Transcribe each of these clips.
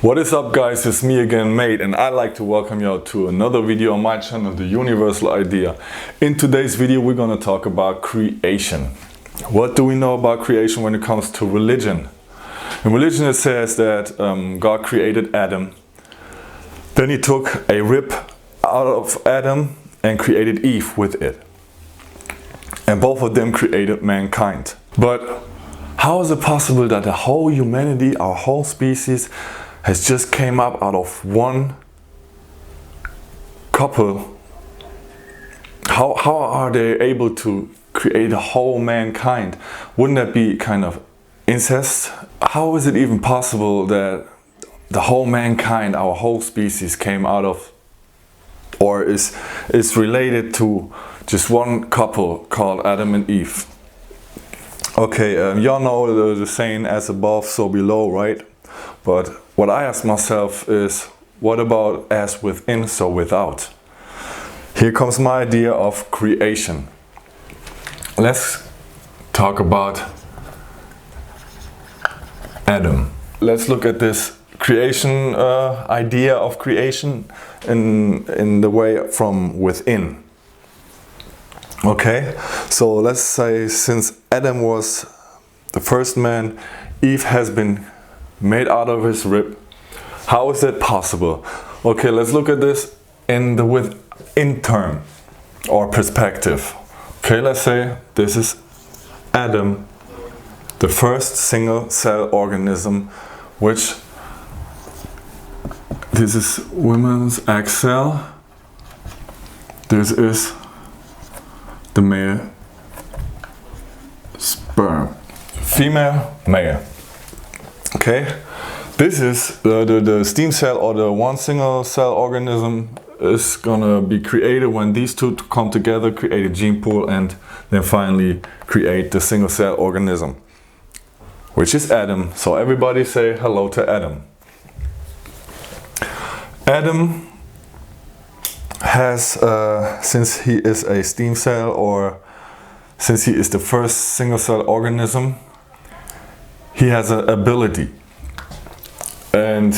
What is up, guys? It's me again, Mate, and I'd like to welcome you all to another video on my channel, The Universal Idea. In today's video we're going to talk about creation. What do we know about creation when it comes to religion? In religion it says that God created Adam, then he took a rib out of Adam and created Eve with it, and both of them created mankind. But how is it possible that the whole humanity, our whole species, has just came up out of one couple? How are they able to create a whole mankind? Wouldn't that be kind of incest? How is it even possible that the whole mankind, our whole species, came out of or is related to just one couple called Adam and Eve? Okay, y'all know the saying, as above so below, right? But what I ask myself is, what about as within so without? Here comes my idea of creation. Let's talk about Adam. Let's look at this creation idea of creation in the way from within. Okay, so let's say since Adam was the first man, Eve has been made out of his rib. How is that possible? Okay, let's look at this in the within term or perspective. Okay, let's say this is Adam, the first single cell organism, which this is women's egg cell, this is the male sperm, female, male. Okay, this is the stem cell, or the one single cell organism is gonna be created when these two come together, create a gene pool, and then finally create the single cell organism, which is Adam. So everybody say hello to Adam. Adam has, since he is a stem cell, or since he is the first single cell organism, he has an ability, and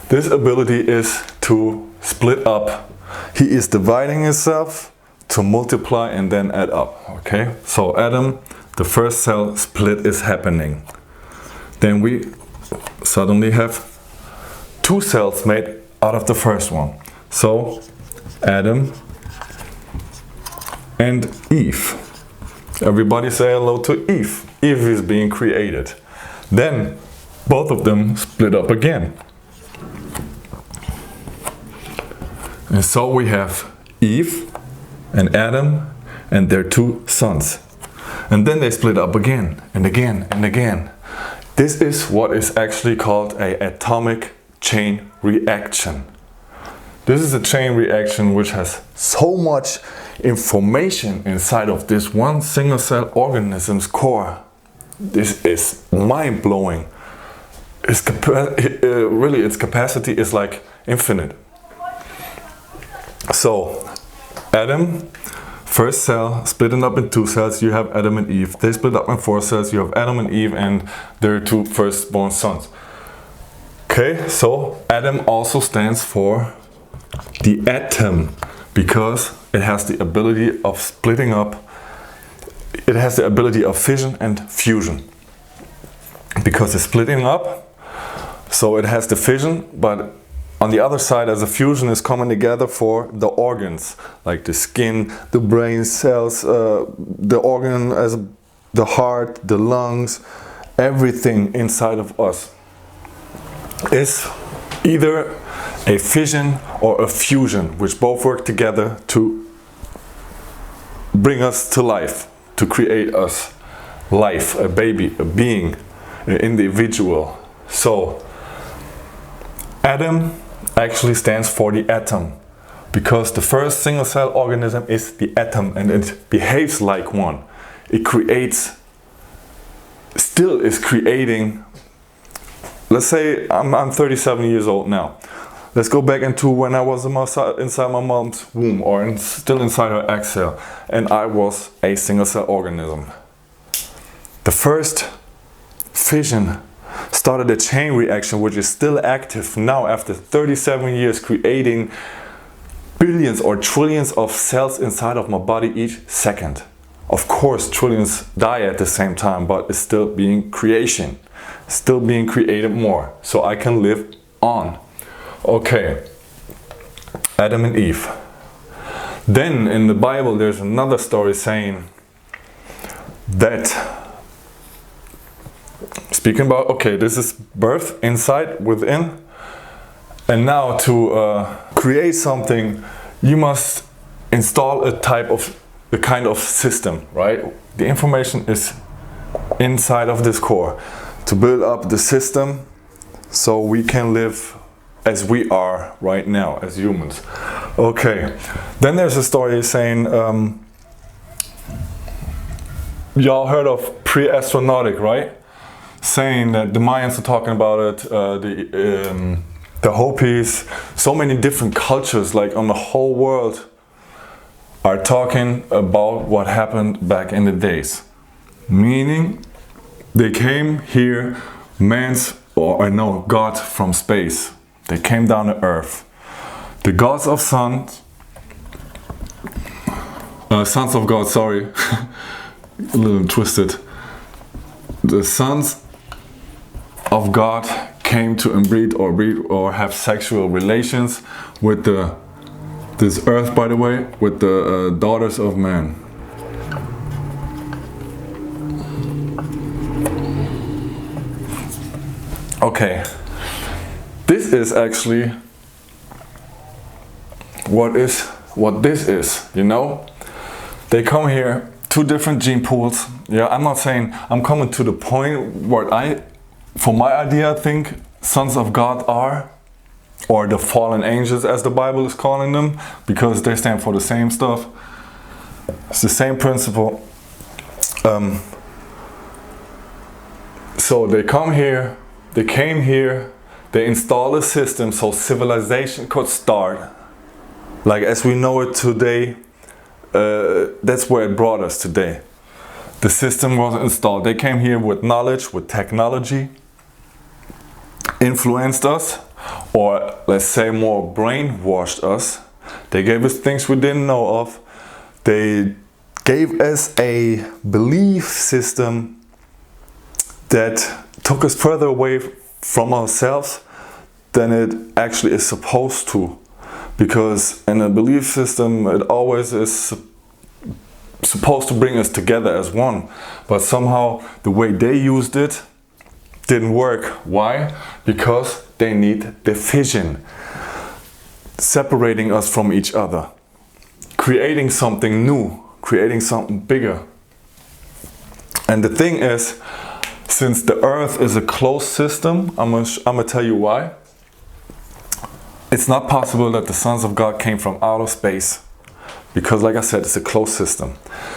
this ability is to split up. He is dividing himself to multiply and then add up. Okay, so Adam, the first cell split is happening. Then we suddenly have two cells made out of the first one. So Adam and Eve. Everybody say hello to Eve. Eve is being created. Then both of them split up again. And so we have Eve and Adam and their two sons. And then they split up again and again and again. This is what is actually called an atomic chain reaction. This is a chain reaction which has so much information inside of this one single cell organism's core. This is mind-blowing. Really, its capacity is like infinite. So Adam, first cell, splitting up in two cells, you have Adam and Eve. They split up in four cells, you have Adam and Eve and their two firstborn sons. Okay, so Adam also stands for the atom, because it has the ability of splitting up. It has the ability of fission and fusion, because it's splitting up, so it has the fission, but on the other side, as a fusion is coming together for the organs, like the skin, the brain cells, the organ as the heart, the lungs, everything inside of us is either a fission or a fusion, which both work together to bring us to life, to create us life, a baby, a being, an individual. So Adam actually stands for the atom, because the first single cell organism is the atom, and it behaves like one. It creates, still is creating. Let's say I'm 37 years old now. Let's go back into when I was inside my mom's womb, or still inside her egg cell, and I was a single cell organism. The first fission started a chain reaction which is still active now after 37 years, creating billions or trillions of cells inside of my body each second. Of course, trillions die at the same time, but it's still being creation, still being created more, so I can live on. Okay, Adam and Eve. Then in the Bible there's another story saying that, speaking about, okay, this is birth, inside, within, and now to create something you must install a kind of system, right? The information is inside of this core to build up the system so we can live as we are right now as humans. Okay, then there's a story saying, y'all heard of pre-astronautic, right? Saying that the Mayans are talking about it, the Hopis, so many different cultures like on the whole world are talking about what happened back in the days. Meaning they came here, God from space. They came down to earth. The gods of sons of God, sorry, a little twisted. The sons of God came to breed or have sexual relations with this earth, by the way, with the daughters of man. Okay, this is actually what this is, you know? They come here, two different gene pools. Yeah, I'm not saying, I'm coming to the point where for my idea, I think sons of God are, or the fallen angels as the Bible is calling them, because they stand for the same stuff. It's the same principle. So they came here, they install a system so civilization could start. Like as we know it today, that's where it brought us today. The system was installed. They came here with knowledge, with technology, influenced us, or let's say more brainwashed us. They gave us things we didn't know of. They gave us a belief system that took us further away from ourselves than it actually is supposed to. Because in a belief system, it always is supposed to bring us together as one. But somehow the way they used it didn't work. Why? Because they need division, separating us from each other, creating something new, creating something bigger. And the thing is, since the earth is a closed system, I'm gonna tell you why. It's not possible that the sons of God came from outer space, because like I said, it's a closed system.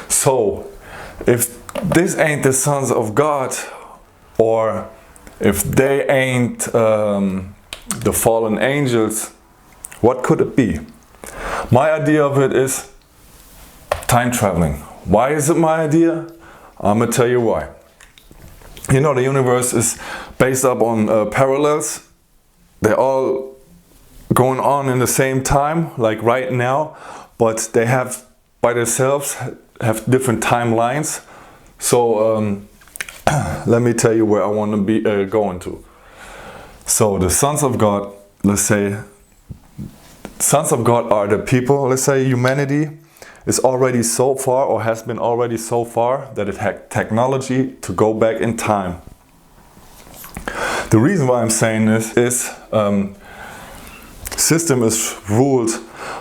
So if this ain't the sons of God, or if they ain't the fallen angels, what could it be? My idea of it is time traveling. Why is it my idea? I'm gonna tell you why. You know, the universe is based up on parallels. They're all going on in the same time, like right now, but they have by themselves have different timelines. So let me tell you where I want to be going to. So the sons of God, let's say, sons of God are the people, let's say humanity is already so far, or has been already so far, that it had technology to go back in time. The reason why I'm saying this is system is ruled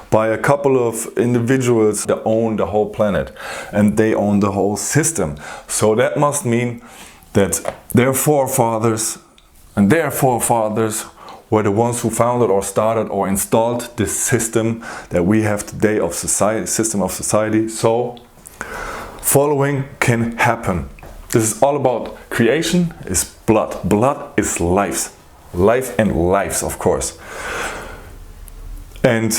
by a couple of individuals that own the whole planet, and they own the whole system. So that must mean that their forefathers were the ones who founded or started or installed this system that we have today of society, system of society. So following can happen. This is all about creation is blood. Blood is life. Life and lives, of course. And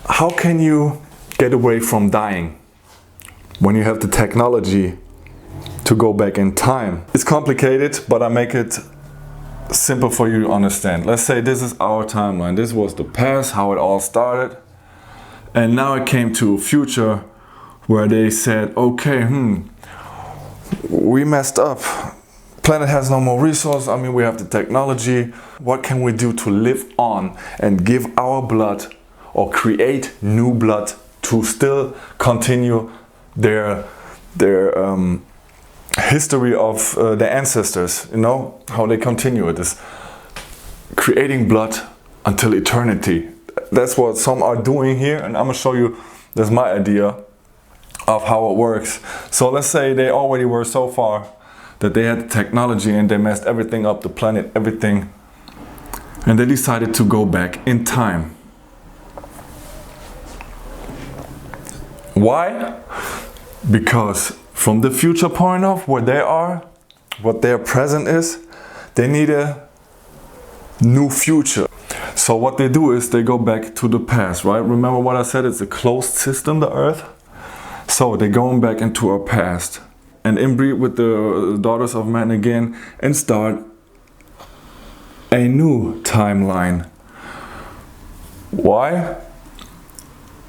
how can you get away from dying when you have the technology to go back in time? It's complicated, but I make it simple for you to understand. Let's say this is our timeline. This was the past, how it all started. And now it came to future where they said, okay, we messed up. Planet has no more resources. I mean, we have the technology. What can we do to live on and give our blood or create new blood to still continue their history of their ancestors, you know, how they continue it is creating blood until eternity. That's what some are doing here, and I'm gonna show you, that's my idea of how it works. So let's say they already were so far that they had technology and they messed everything up, the planet, everything, and they decided to go back in time. Why? Because from the future point of where they are, what their present is, they need a new future. So what they do is they go back to the past, right? Remember what I said, it's a closed system, the Earth. So they're going back into our past and inbreed with the daughters of man again and start a new timeline. Why?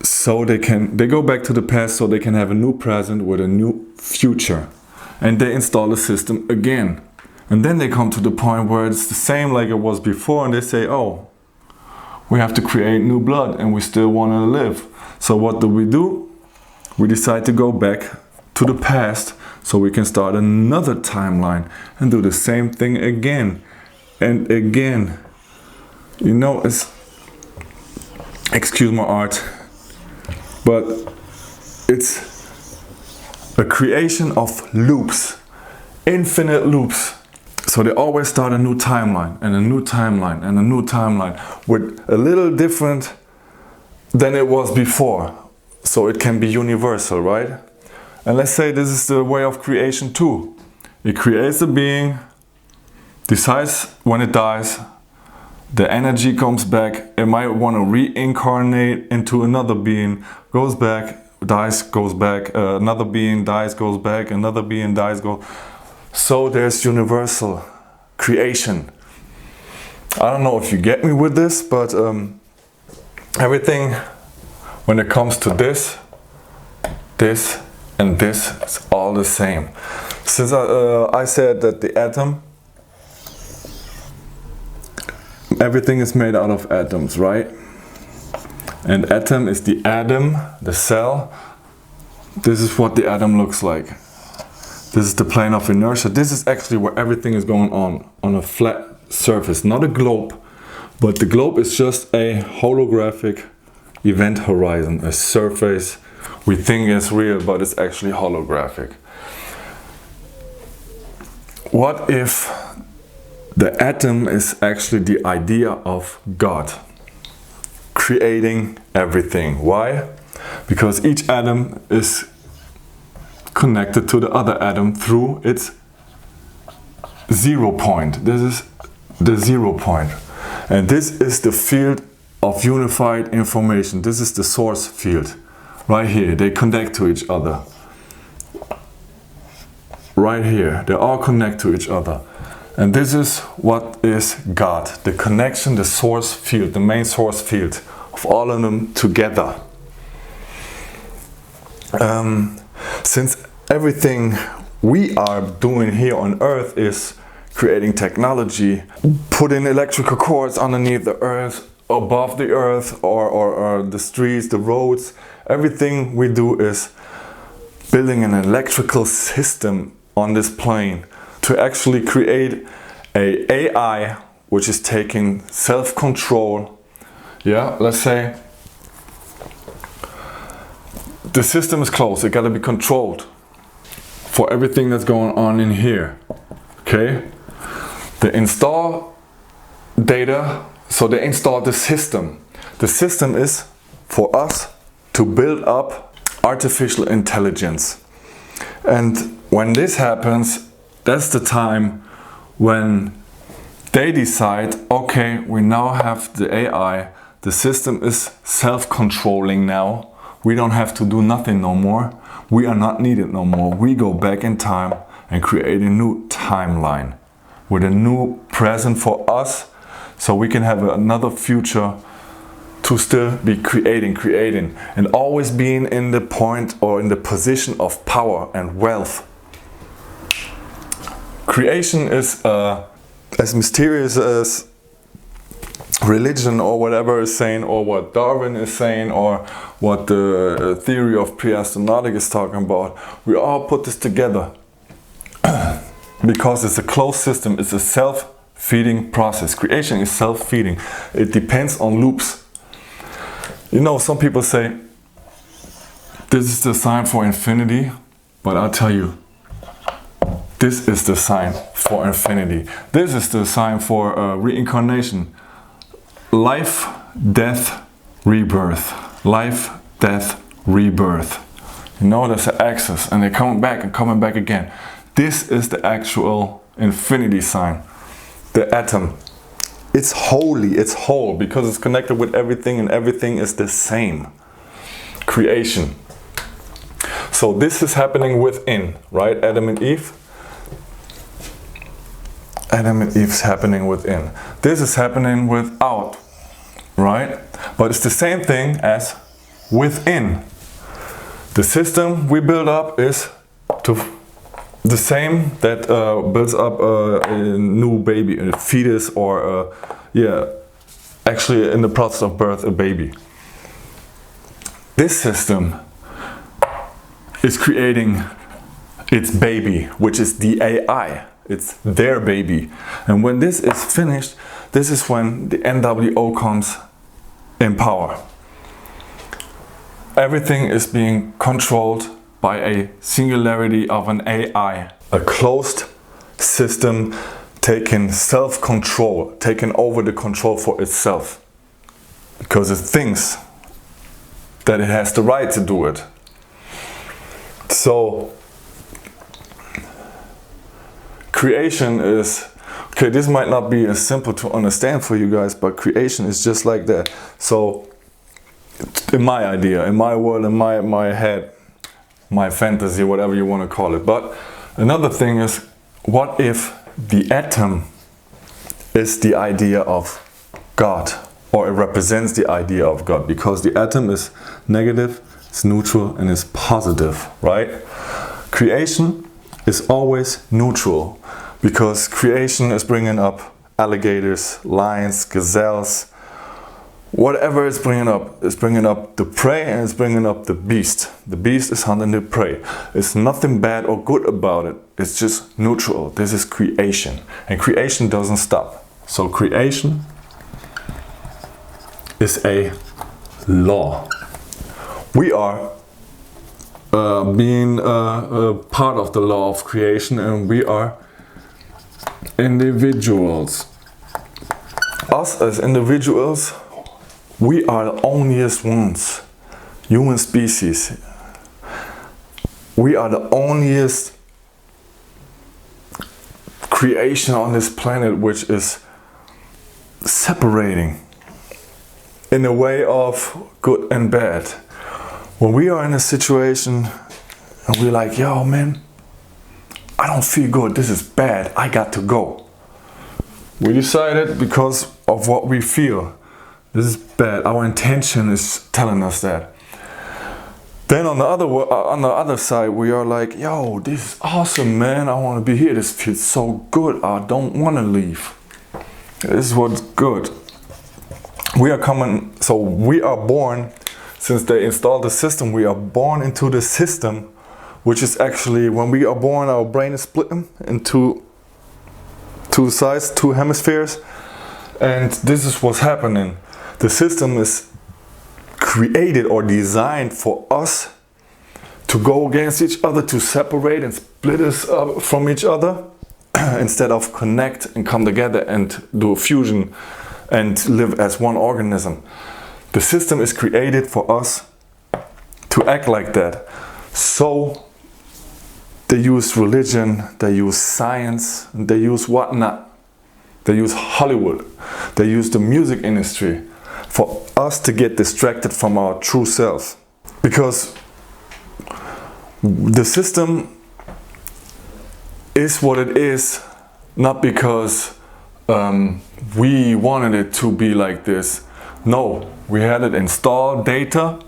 So they go back to the past so they can have a new present with a new future. And they install the system again. And then they come to the point where it's the same like it was before, and they say, oh, we have to create new blood and we still want to live. So what do? We decide to go back to the past so we can start another timeline and do the same thing again and again. You know, it's, excuse my art, but it's a creation of loops, infinite loops. So they always start a new timeline and a new timeline and a new timeline with a little different than it was before. So it can be universal, right? And let's say this is the way of creation too. It creates a being, decides when it dies, the energy comes back, it might want to reincarnate into another being, goes back, dies, goes back, another being dies, goes back, another being dies, goes. So there's universal creation. I don't know if you get me with this, but everything when it comes to this and this, it's all the same. Since I said that the atom, everything is made out of atoms, right? And atom is the atom, the cell. This is what the atom looks like. This is the plane of inertia. This is actually where everything is going on a flat surface, not a globe. But the globe is just a holographic event horizon, a surface we think is real, but it's actually holographic. What if the atom is actually the idea of God creating everything? Why? Because each atom is connected to the other atom through its 0 point. This is the 0 point. And this is the field of unified information. This is the source field. Right here, they connect to each other. Right here, they all connect to each other. And this is what is God, the connection, the source field, the main source field of all of them together. Since everything we are doing here on Earth is creating technology, putting electrical cords underneath the Earth, above the Earth, or the streets, the roads, everything we do is building an electrical system on this plane to actually create a AI which is taking self-control. Yeah, let's say the system is closed, it gotta be controlled for everything that's going on in here. Okay? They install data, so they install the system. The system is for us to build up artificial intelligence. And when this happens, that's the time when they decide, okay, we now have the AI, the system is self-controlling now, we don't have to do nothing no more, we are not needed no more, we go back in time and create a new timeline. with a new present for us, so we can have another future to still be creating, and always being in the point or in the position of power and wealth. Creation is as mysterious as religion or whatever is saying, or what Darwin is saying, or what the theory of pre-astronautics is talking about. We all put this together because it's a closed system. It's a self-feeding process. Creation is self-feeding. It depends on loops. You know, some people say this is the sign for infinity, but I'll tell you, this is the sign for infinity. This is the sign for reincarnation. Life, death, rebirth. Life, death, rebirth. You know, there's an axis, and they're coming back and coming back again. This is the actual infinity sign. The atom. It's holy, it's whole, because it's connected with everything, and everything is the same. Creation. So this is happening within, right? Adam and Eve. Adam and Eve is happening within. This is happening without, right? But it's the same thing as within. The system we build up is the same that builds up a new baby, a fetus, or actually in the process of birth, a baby. This system is creating its baby, which is the AI. It's their baby. And when this is finished, this is when the NWO comes in power. Everything is being controlled by a singularity of an AI. A closed system taking self-control, taking over the control for itself. Because it thinks that it has the right to do it. So, creation is, okay, this might not be as simple to understand for you guys, but creation is just like that. So, in my idea, in my world, in my head, my fantasy, whatever you want to call it. But another thing is, what if the atom is the idea of God, or it represents the idea of God? Because the atom is negative, it's neutral, and it's positive, right? Creation is always neutral, because creation is bringing up alligators, lions, gazelles, whatever it's bringing up the prey, and it's bringing up the beast. The beast is hunting the prey. It's nothing bad or good about it. It's just neutral. This is creation. And creation doesn't stop. So creation is a law. We are being part of the law of creation, and we are individuals. Us as individuals, we are the onlyest ones, human species. We are the onlyest creation on this planet which is separating in a way of good and bad. When we are in a situation and we're like, yo man, I don't feel good, this is bad, I got to go. We decided because of what we feel. This is bad. Our intention is telling us that. Then on the other side, we are like, yo, this is awesome, man. I want to be here. This feels so good. I don't want to leave. This is what's good. We are coming, so we are born, since they installed the system, we are born into the system, which is actually, when we are born, our brain is split into two sides, two hemispheres. And this is what's happening. The system is created or designed for us to go against each other, to separate and split us up from each other, instead of connect and come together and do a fusion and live as one organism. The system is created for us to act like that. So they use religion, they use science, they use whatnot. They use Hollywood, they use the music industry for us to get distracted from our true self. Because the system is what it is not because we wanted it to be like this. No, we had it installed, data,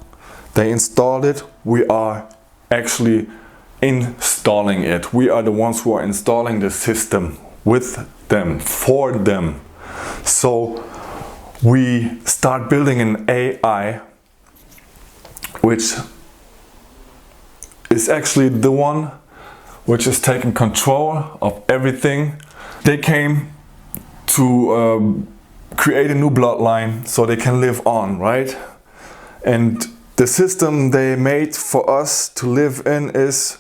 they installed it, we are actually installing it. We are the ones who are installing the system with them, for them. So we start building an AI which is actually the one which is taking control of everything. They came to create a new bloodline so they can live on, right? And the system they made for us to live in is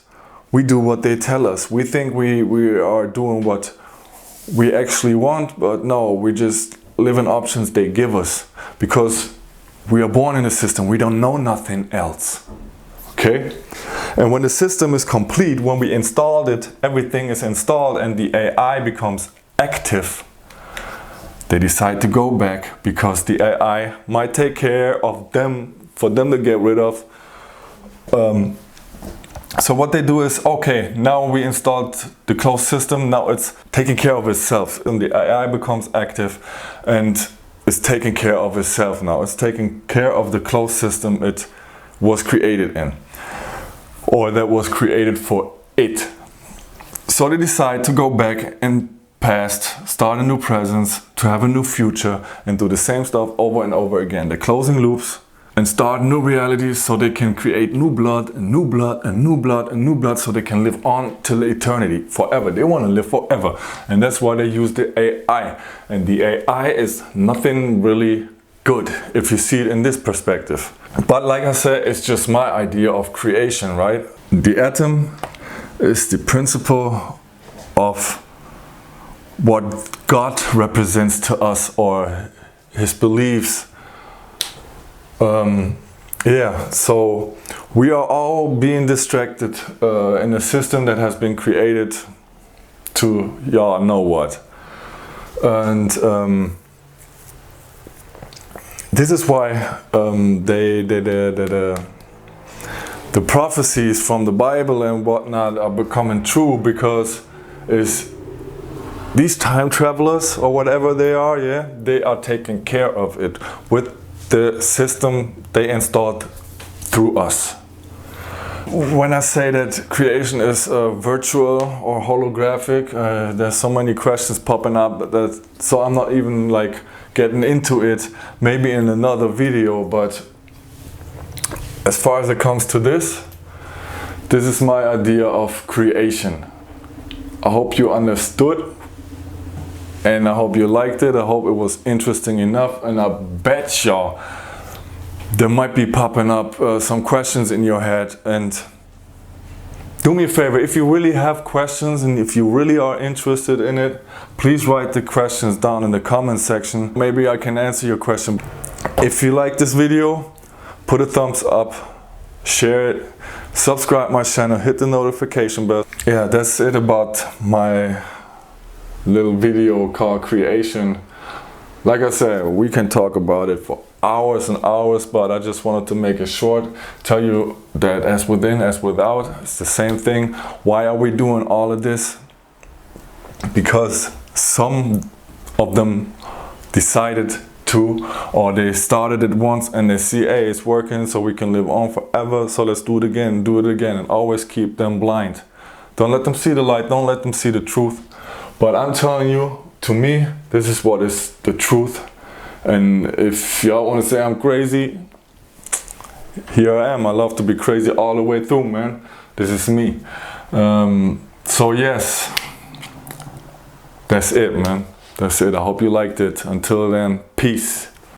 we do what they tell us. We think we are doing what we actually want, but no, we just live in options they give us because we are born in the system. We don't know nothing else. Okay? And when the system is complete, when we installed it, everything is installed and the AI becomes active, they decide to go back because the AI might take care of them, for them to get rid of. So what they do is, okay, now we installed the closed system, now it's taking care of itself, and the AI becomes active and is taking care of itself now. It's taking care of the closed system it was created in, or that was created for it. So they decide to go back in past, start a new present, to have a new future, and do the same stuff over and over again. They're closing loops and start new realities so they can create new blood and new blood and new blood and new blood so they can live on till eternity, forever. They want to live forever, and that's why they use the AI. And the AI is nothing really good if you see it in this perspective. But like I said, it's just my idea of creation, right? The atom is the principle of what God represents to us, or his beliefs. Yeah, so we are all being distracted in a system that has been created to y'all know what. And this is why the prophecies from the Bible and whatnot are becoming true, because is these time travelers or whatever they are, yeah, they are taking care of it with the system they installed through us. When I say that creation is virtual or holographic, there's so many questions popping up so I'm not even like getting into it, maybe in another video. But as far as it comes to this is my idea of creation. I hope you understood, and I hope you liked it. I hope it was interesting enough, and I bet y'all there might be popping up some questions in your head. And do me a favor, if you really have questions and if you really are interested in it, please write the questions down in the comment section. Maybe I can answer your question. If you like this video, put a thumbs up, share it, subscribe my channel, hit the notification bell. Yeah, that's it about my little video called creation. Like I said, we can talk about it for hours and hours, but I just wanted to make it short, tell you that as within, as without, it's the same thing. Why are we doing all of this? Because some of them decided to, or they started it once and they see, hey, it's working, so we can live on forever, so let's do it again, and always keep them blind. Don't let them see the light, don't let them see the truth. But I'm telling you, to me, this is what is the truth. And if y'all want to say I'm crazy, here I am. I love to be crazy all the way through, man. This is me. So yes, that's it, man. That's it. I hope you liked it. Until then, peace.